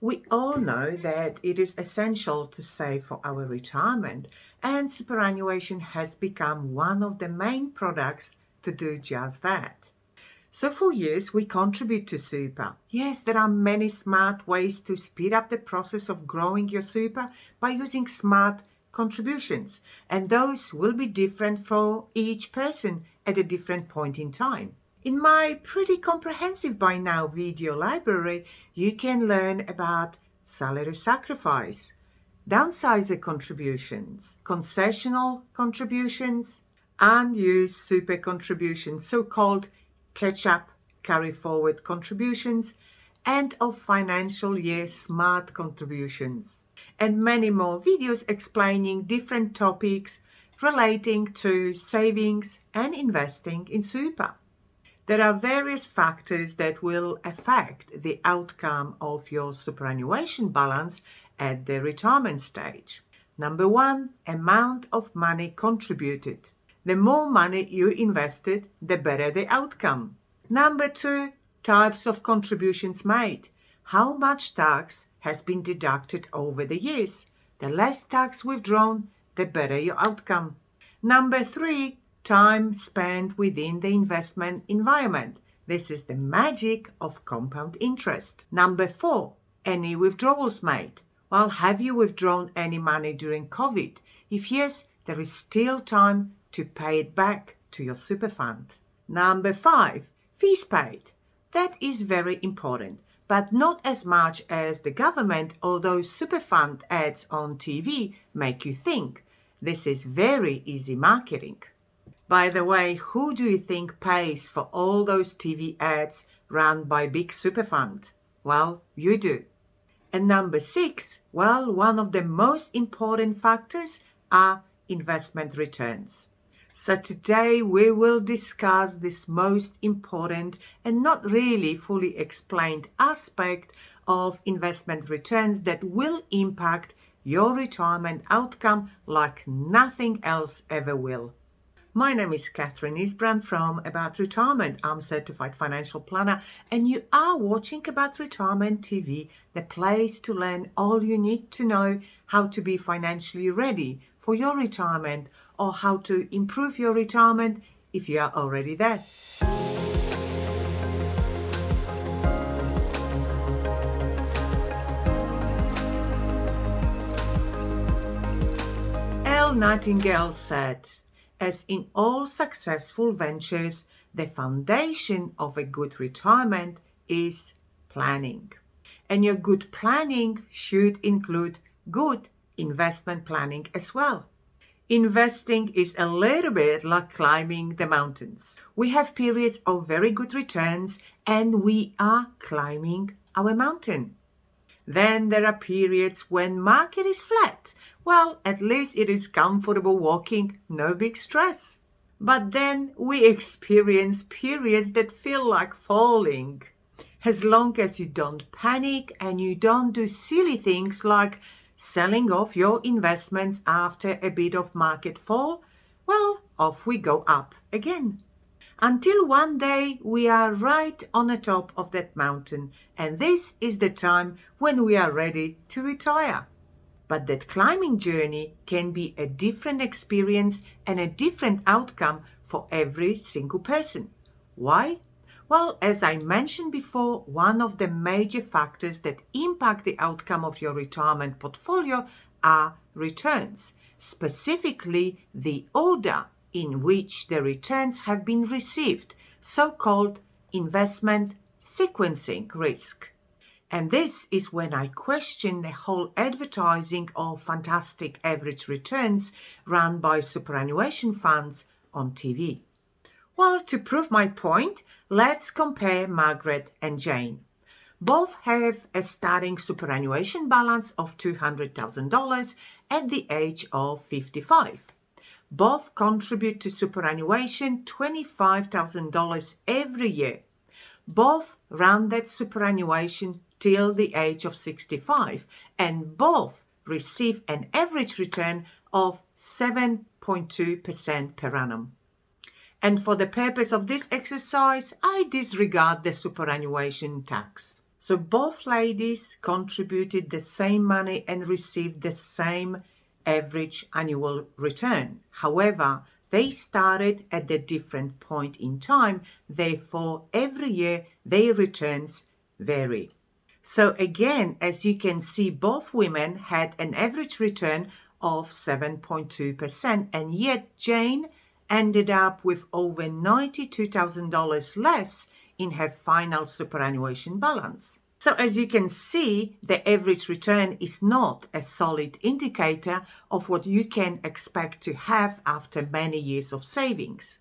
We all know that it is essential to save for our retirement, and superannuation has become one of the main products to do just that. So for years, we contribute to super. Yes, there are many smart ways to speed up the process of growing your super by using smart contributions, and those will be different for each person at a different point in time. In my pretty comprehensive by now video library, you can learn about salary sacrifice, downsizer contributions, concessional contributions, unused super contributions, so-called catch-up carry-forward contributions, end of financial year smart contributions, and many more videos explaining different topics relating to savings and investing in super. There are various factors that will affect the outcome of your superannuation balance at the retirement stage. Number one, amount of money contributed. The more money you invested, the better the outcome. Number two, types of contributions made. How much tax has been deducted over the years? The less tax withdrawn, the better your outcome. Number three, time spent within the investment environment. This is the magic of compound interest. Number four, any withdrawals made. Well, have you withdrawn any money during COVID? If yes, there is still time to pay it back to your super fund. Number five, fees paid. That is very important, but not as much as the government or those super fund ads on TV make you think. This is very easy marketing. By the way, who do you think pays for all those TV ads run by big super fund? Well, you do. And number six, well, one of the most important factors are investment returns. So today we will discuss this most important and not really fully explained aspect of investment returns that will impact your retirement outcome like nothing else ever will. My name is Katherine Isbrandt from About Retirement. I'm a certified financial planner and you are watching About Retirement TV, the place to learn all you need to know how to be financially ready for your retirement or how to improve your retirement if you are already there. Elle Nightingale said, "As in all successful ventures, the foundation of a good retirement is planning. And your good planning should include good investment planning as well. Investing is a little bit like climbing the mountains. We have periods of very good returns and we are climbing our mountain. Then there are periods when market is flat. Well, at least it is comfortable walking, no big stress. But then we experience periods that feel like falling. As long as you don't panic and you don't do silly things like selling off your investments after a bit of market fall, well, off we go up again. Until one day we are right on the top of that mountain, and this is the time when we are ready to retire. But that climbing journey can be a different experience and a different outcome for every single person. Why? Well, as I mentioned before, one of the major factors that impact the outcome of your retirement portfolio are returns, specifically the order in which the returns have been received, so-called investment sequencing risk. And this is when I question the whole advertising of fantastic average returns run by superannuation funds on TV. Well, to prove my point, let's compare Margaret and Jane. Both have a starting superannuation balance of $200,000 at the age of 55. Both contribute to superannuation $25,000 every year. Both run that superannuation till the age of 65, and both receive an average return of 7.2% per annum. And for the purpose of this exercise, I disregard the superannuation tax. So both ladies contributed the same money and received the same average annual return. However, they started at a different point in time, therefore every year their returns vary. So again, as you can see, both women had an average return of 7.2%, and yet Jane ended up with over $92,000 less in her final superannuation balance. So as you can see, the average return is not a solid indicator of what you can expect to have after many years of savings.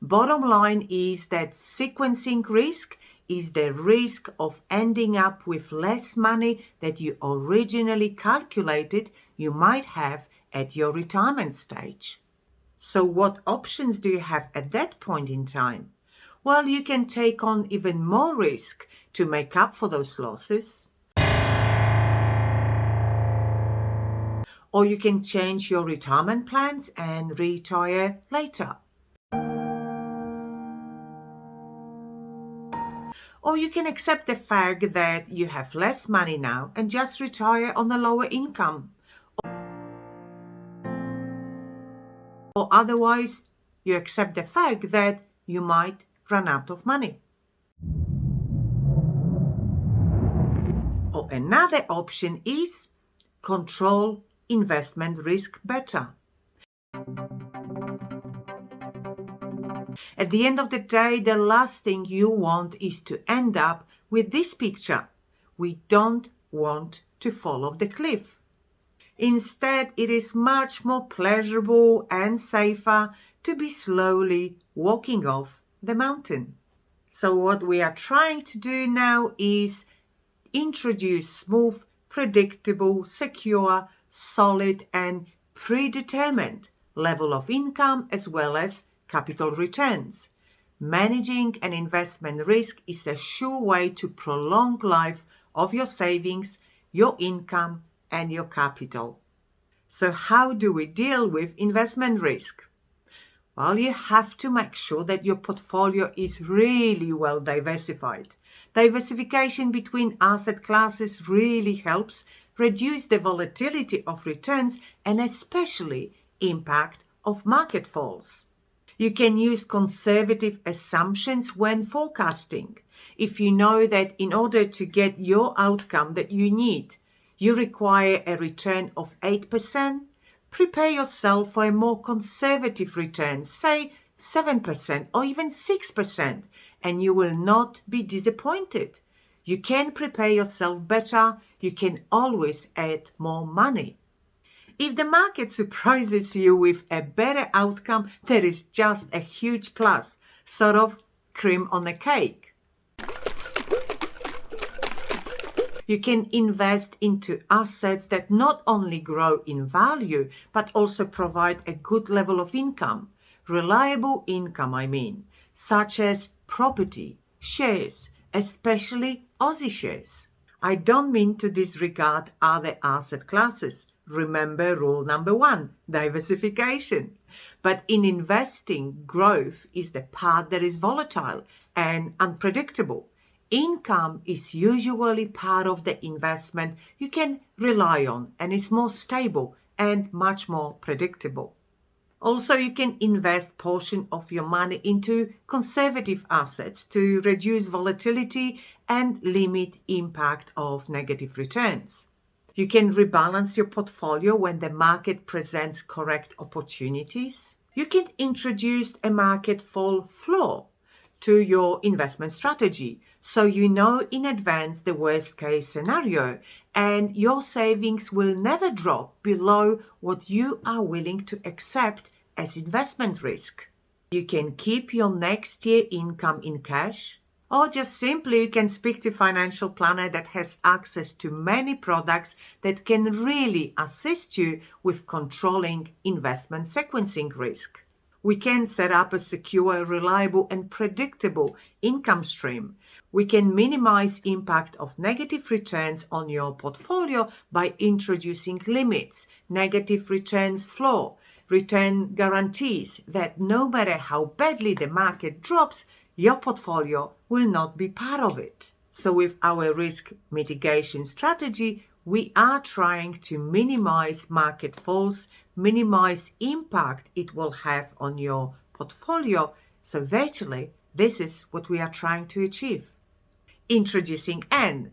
Bottom line is that sequencing risk is the risk of ending up with less money that you originally calculated you might have at your retirement stage. So what options do you have at that point in time? Well, you can take on even more risk to make up for those losses. Or you can change your retirement plans and retire later. Or you can accept the fact that you have less money now and just retire on a lower income. Or otherwise, you accept the fact that you might run out of money. Or another option is control investment risk better. At the end of the day, the last thing you want is to end up with this picture. We don't want to fall off the cliff. Instead, it is much more pleasurable and safer to be slowly walking off the mountain. So what we are trying to do now is introduce smooth, predictable, secure, solid and predetermined level of income as well as capital returns. Managing an investment risk is a sure way to prolong life of your savings, your income and your capital. So how do we deal with investment risk? Well, you have to make sure that your portfolio is really well diversified. Diversification between asset classes really helps reduce the volatility of returns and especially impact of market falls. You can use conservative assumptions when forecasting. If you know that in order to get your outcome that you need, you require a return of 8%, prepare yourself for a more conservative return, say 7% or even 6%, and you will not be disappointed. You can prepare yourself better. You can always add more money. If the market surprises you with a better outcome, that is just a huge plus, sort of cream on a cake. You can invest into assets that not only grow in value, but also provide a good level of income. Reliable income, such as property, shares, especially Aussie shares. I don't mean to disregard other asset classes. Remember rule number 1, diversification. But in investing, growth is the part that is volatile and unpredictable. Income is usually part of the investment you can rely on and is more stable and much more predictable. Also, you can invest portion of your money into conservative assets to reduce volatility and limit impact of negative returns. You can rebalance your portfolio when the market presents correct opportunities. You can introduce a market fall floor to your investment strategy so you know in advance the worst case scenario and your savings will never drop below what you are willing to accept as investment risk. You can keep your next year income in cash, or just simply you can speak to a financial planner that has access to many products that can really assist you with controlling investment sequencing risk. We can set up a secure, reliable and predictable income stream. We can minimize impact of negative returns on your portfolio by introducing limits, negative returns floor, return guarantees that no matter how badly the market drops, your portfolio will not be part of it. So with our risk mitigation strategy, we are trying to minimize market falls, minimize impact it will have on your portfolio. So virtually, this is what we are trying to achieve. Introducing Anne,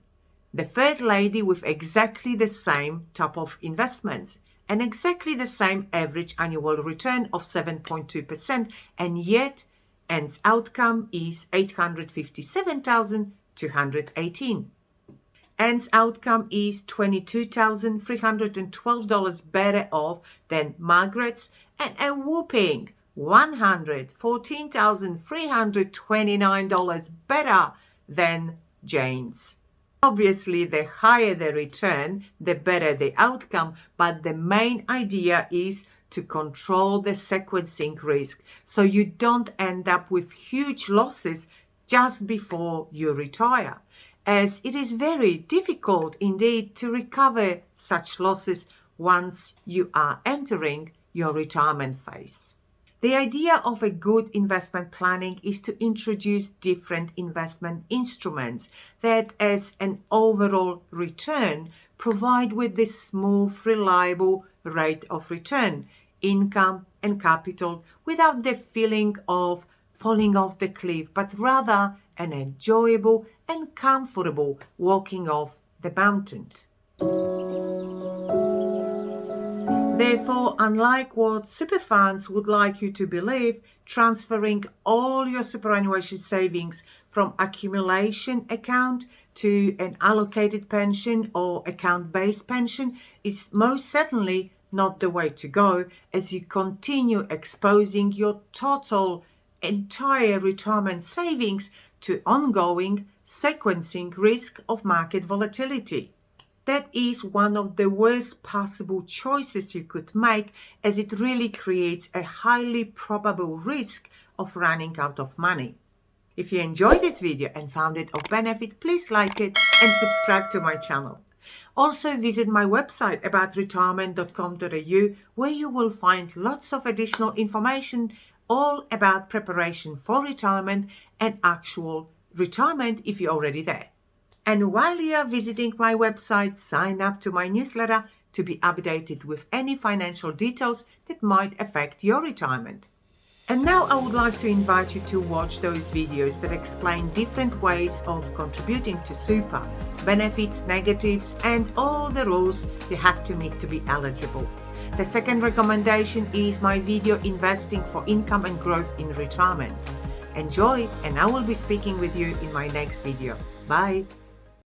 the third lady with exactly the same type of investments and exactly the same average annual return of 7.2%, and yet Anne's outcome is $857,218. Anne's outcome is $22,312 better off than Margaret's and a whooping $114,329 better than Jane's. Obviously, the higher the return, the better the outcome, but the main idea is to control the sequencing risk so you don't end up with huge losses just before you retire, as it is very difficult indeed to recover such losses once you are entering your retirement phase. The idea of a good investment planning is to introduce different investment instruments that, as an overall return, provide with this smooth, reliable rate of return, income and capital, without the feeling of falling off the cliff, but rather an enjoyable and comfortable walking off the mountain. Therefore, unlike what superfunds would like you to believe, transferring all your superannuation savings from accumulation account to an allocated pension or account-based pension is most certainly not the way to go, as you continue exposing your entire retirement savings to ongoing sequencing risk of market volatility. That is one of the worst possible choices you could make, as it really creates a highly probable risk of running out of money. If you enjoyed this video and found it of benefit, please like it and subscribe to my channel. Also visit my website aboutretirement.com.au, where you will find lots of additional information all about preparation for retirement and actual retirement if you're already there. And while you are visiting my website, sign up to my newsletter to be updated with any financial details that might affect your retirement. And now I would like to invite you to watch those videos that explain different ways of contributing to super, benefits, negatives, and all the rules you have to meet to be eligible. The second recommendation is my video Investing for Income and Growth in Retirement. Enjoy, and I will be speaking with you in my next video. Bye.